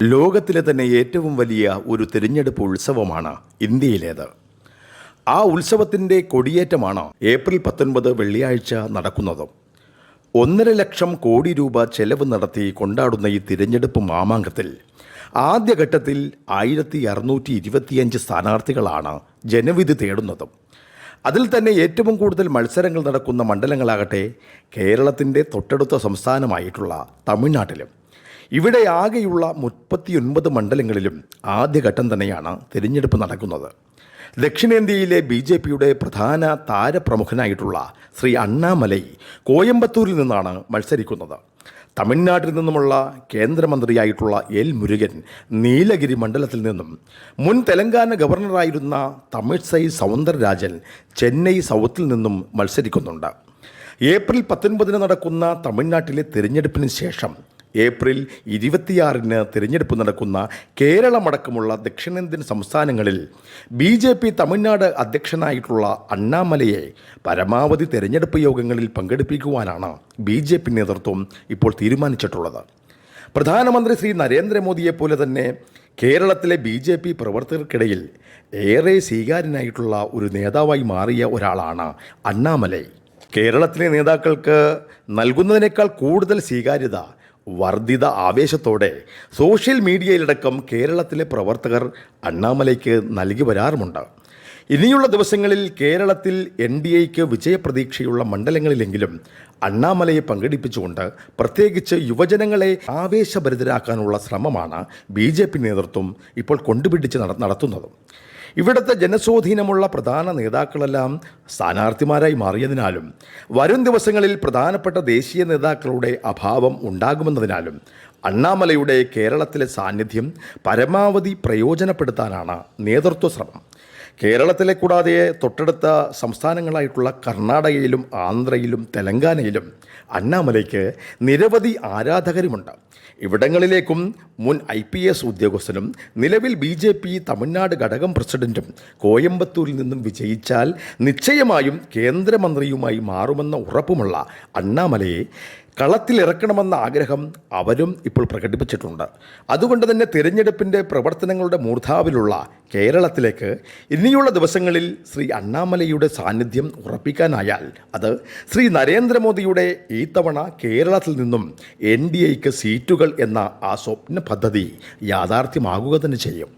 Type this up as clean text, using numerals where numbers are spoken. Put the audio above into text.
ലോകത്തിലെ തന്നെ ഏറ്റവും വലിയ ഒരു തിരഞ്ഞെടുപ്പ് ഉത്സവമാണ് ഇന്ത്യയിലേത്. ആ ഉത്സവത്തിൻ്റെ കൊടിയേറ്റമാണ് ഏപ്രിൽ 19 വെള്ളിയാഴ്ച നടക്കുന്നത്. 1.5 ലക്ഷം കോടി രൂപ ചെലവ് നടത്തി കൊണ്ടാടുന്ന ഈ തിരഞ്ഞെടുപ്പ് മാമാങ്കത്തിൽ ആദ്യഘട്ടത്തിൽ 1625 സ്ഥാനാർത്ഥികളാണ് ജനവിധി തേടുന്നത്. അതിൽ തന്നെ ഏറ്റവും കൂടുതൽ മത്സരങ്ങൾ നടക്കുന്ന മണ്ഡലങ്ങളാകട്ടെ കേരളത്തിൻ്റെ തൊട്ടടുത്ത സംസ്ഥാനമായിട്ടുള്ള തമിഴ്നാട്ടിലും. ഇവിടെ ആകെയുള്ള 39 മണ്ഡലങ്ങളിലും ആദ്യഘട്ടം തന്നെയാണ് തിരഞ്ഞെടുപ്പ് നടക്കുന്നത്. ദക്ഷിണേന്ത്യയിലെ BJPയുടെ പ്രധാന താരപ്രമുഖനായിട്ടുള്ള ശ്രീ അണ്ണാമലൈ കോയമ്പത്തൂരിൽ നിന്നാണ് മത്സരിക്കുന്നത്. തമിഴ്നാട്ടിൽ നിന്നുമുള്ള കേന്ദ്രമന്ത്രിയായിട്ടുള്ള എൽ മുരുകൻ നീലഗിരി മണ്ഡലത്തിൽ നിന്നും, മുൻ തെലങ്കാന ഗവർണറായിരുന്ന തമിഴ്സൈ സൗന്ദരരാജൻ ചെന്നൈ സൗത്തിൽ നിന്നും മത്സരിക്കുന്നുണ്ട്. ഏപ്രിൽ 19 നടക്കുന്ന തമിഴ്നാട്ടിലെ തിരഞ്ഞെടുപ്പിന് ശേഷം ഏപ്രിൽ 26 തിരഞ്ഞെടുപ്പ് നടക്കുന്ന കേരളമടക്കമുള്ള ദക്ഷിണേന്ത്യൻ സംസ്ഥാനങ്ങളിൽ BJP തമിഴ്നാട് അധ്യക്ഷനായിട്ടുള്ള അണ്ണാമലയെ പരമാവധി തിരഞ്ഞെടുപ്പ് യോഗങ്ങളിൽ പങ്കെടുപ്പിക്കുവാനാണ് BJP നേതൃത്വം ഇപ്പോൾ തീരുമാനിച്ചിട്ടുള്ളത്. പ്രധാനമന്ത്രി ശ്രീ നരേന്ദ്രമോദിയെപ്പോലെ തന്നെ കേരളത്തിലെ BJP പ്രവർത്തകർക്കിടയിൽ ഏറെ സ്വീകാര്യനായിട്ടുള്ള ഒരു നേതാവായി മാറിയ ഒരാളാണ് അണ്ണാമലൈ. കേരളത്തിലെ നേതാക്കൾക്ക് നൽകുന്നതിനേക്കാൾ കൂടുതൽ സ്വീകാര്യത വർദ്ധിത ആവേശത്തോടെ സോഷ്യൽ മീഡിയയിലടക്കം കേരളത്തിലെ പ്രവർത്തകർ അണ്ണാമലയ്ക്ക് നൽകി വരാറുമുണ്ട്. ഇനിയുള്ള ദിവസങ്ങളിൽ കേരളത്തിൽ NDAയ്ക്ക് വിജയപ്രതീക്ഷയുള്ള മണ്ഡലങ്ങളിലെങ്കിലും അണ്ണാമലയെ പങ്കെടുപ്പിച്ചുകൊണ്ട് പ്രത്യേകിച്ച് യുവജനങ്ങളെ ആവേശഭരിതരാക്കാനുള്ള ശ്രമമാണ് BJP നേതൃത്വം ഇപ്പോൾ കൊണ്ടുപിടിച്ച് നടത്തുന്നത്. ഇവിടുത്തെ ജനസ്വാധീനമുള്ള പ്രധാന നേതാക്കളെല്ലാം സ്ഥാനാർത്ഥിമാരായി മാറിയതിനാലും വരും ദിവസങ്ങളിൽ പ്രധാനപ്പെട്ട ദേശീയ നേതാക്കളുടെ അഭാവം ഉണ്ടാകുമെന്നതിനാലും അണ്ണാമലയുടെ കേരളത്തിലെ സാന്നിധ്യം പരമാവധി പ്രയോജനപ്പെടുത്താനാണ് നേതൃത്വ ശ്രമം. കേരളത്തിലെ കൂടാതെ തൊട്ടടുത്ത സംസ്ഥാനങ്ങളായിട്ടുള്ള കർണാടകയിലും ആന്ധ്രയിലും തെലങ്കാനയിലും അണ്ണാമലയ്ക്ക് നിരവധി ആരാധകരുമുണ്ട്. ഇവിടങ്ങളിലേക്കും മുൻ IPS ഉദ്യോഗസ്ഥനും നിലവിൽ BJP തമിഴ്നാട് ഘടകം പ്രസിഡന്റും കോയമ്പത്തൂരിൽ നിന്നും വിജയിച്ചാൽ നിശ്ചയമായും കേന്ദ്രമന്ത്രിയുമായി മാറുമെന്ന ഉറപ്പുമുള്ള അണ്ണാമലയെ കളത്തിലിറക്കണമെന്ന ആഗ്രഹം അവരും ഇപ്പോൾ പ്രകടിപ്പിച്ചിട്ടുണ്ട്. അതുകൊണ്ട് തന്നെ തിരഞ്ഞെടുപ്പിൻ്റെ പ്രവർത്തനങ്ങളുടെ മൂർധാവിലുള്ള കേരളത്തിലേക്ക് ഇനിയുള്ള ദിവസങ്ങളിൽ ശ്രീ അണ്ണാമലയുടെ സാന്നിധ്യം ഉറപ്പിക്കാനായാൽ അത് ശ്രീ നരേന്ദ്രമോദിയുടെ ഈ തവണ കേരളത്തിൽ നിന്നും NDAയ്ക്ക് സീറ്റുകൾ എന്ന ആ സ്വപ്ന പദ്ധതി യാഥാർത്ഥ്യമാകുക തന്നെ ചെയ്യും.